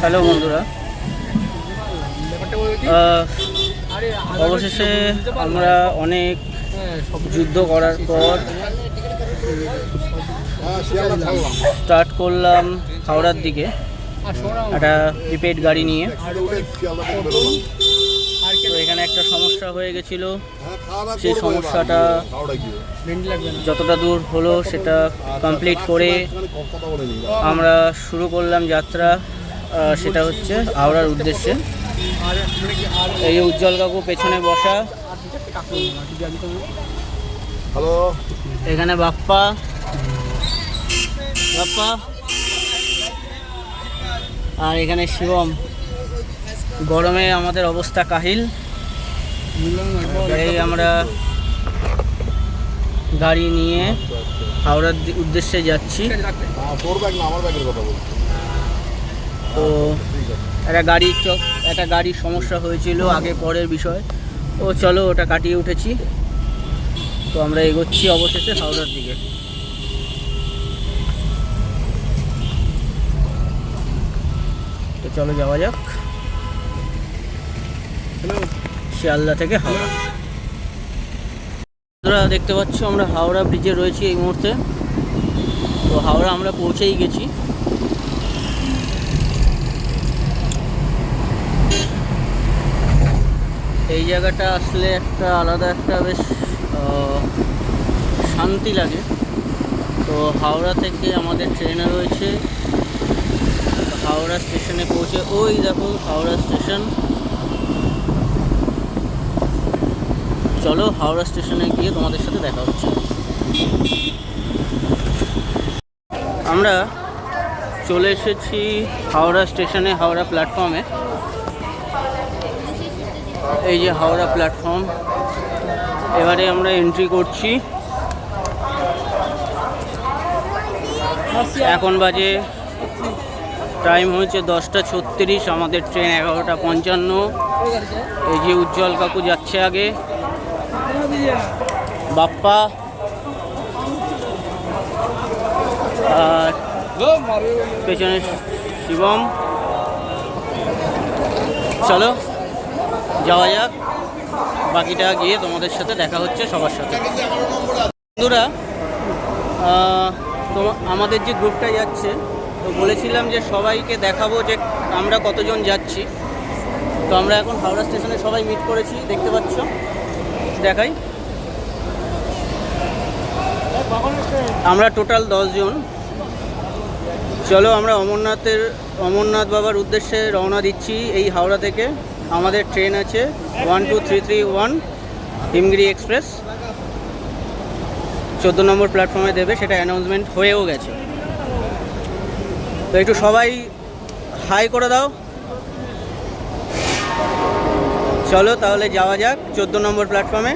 Hello বন্ধুরা, অবশেষে আমরা অনেক যুদ্ধ করার পর স্টার্ট করলাম হাওড়ার দিকে একটা প্রিপেড গাড়ি নিয়ে। তো এখানে একটা সমস্যা হয়ে গেছিলো, সেই সমস্যাটা যতটা দূর হলো সেটা কমপ্লিট করে আমরা শুরু করলাম যাত্রা। সেটা হচ্ছে হাওড়ার উদ্দেশ্যে। এই উজ্জ্বল কাকু পেছনে বসা, এখানে বাপ্পা বাপ্পা আর এখানে শিবম। গরমে আমাদের অবস্থা কাহিল। এই আমরা গাড়ি নিয়ে হাওড়ার উদ্দেশ্যে যাচ্ছি। তো একটা গাড়ির সমস্যা হয়েছিল আগে, পরের বিষয়। ও চলো, ওটা কাটিয়ে উঠেছি। তো আমরা এগোচ্ছি অবশেষে হাওড়ার দিকে। তো চলো যাওয়া যাক শিয়ালদা থেকে হাওড়া। তোমরা দেখতে পাচ্ছ আমরা হাওড়া ব্রিজে রয়েছি এই মুহূর্তে। তো হাওড়া আমরা পৌঁছেই গেছি। এই জায়গাটা আসলে একটা আলাদা একটা বেশ শান্তি লাগে। তো হাওড়া থেকে আমাদের ট্রেনে রয়েছে, হাওড়া স্টেশনে পৌঁছে ওই দেখো হাওড়া স্টেশন। চলো হাওড়া স্টেশনে গিয়ে তোমাদের সাথে দেখা হচ্ছে। আমরা চলে এসেছি হাওড়া স্টেশনে, হাওড়া প্ল্যাটফর্মে। এই যে হাওড়া প্ল্যাটফর্ম, এবারে আমরা এন্ট্রি করছি। এখন বাজে টাইম হয়েছে 10:36, আমাদের ট্রেন 11:55। এই যে উজ্জ্বল কাকু যাচ্ছে আগে, বাপ্পা আর পেছনে শিবম। চলো যাওয়া যাক, বাকিটা গিয়ে তোমাদের সাথে দেখা হচ্ছে সবার সাথে। বন্ধুরা, আমাদের যে গ্রুপটা যাচ্ছে, তো বলেছিলাম যে সবাইকে দেখাবো যে আমরা কতজন যাচ্ছি। তো আমরা এখন হাওড়া স্টেশনে সবাই মিট করেছি, দেখতে পাচ্ছ। দেখাই, আমরা টোটাল 10 জন। চলো আমরা অমরনাথ বাবার উদ্দেশ্যে রওনা দিচ্ছি এই হাওড়া থেকে। আমাদের ট্রেন আছে 12331 হিমগিরি এক্সপ্রেস, 14 নম্বর প্ল্যাটফর্মে দেবে, সেটা অ্যানাউন্সমেন্ট হয়েও গেছে। তো একটু সবাই হাই করে দাও। চলো তাহলে যাওয়া যাক 14 নম্বর প্ল্যাটফর্মে।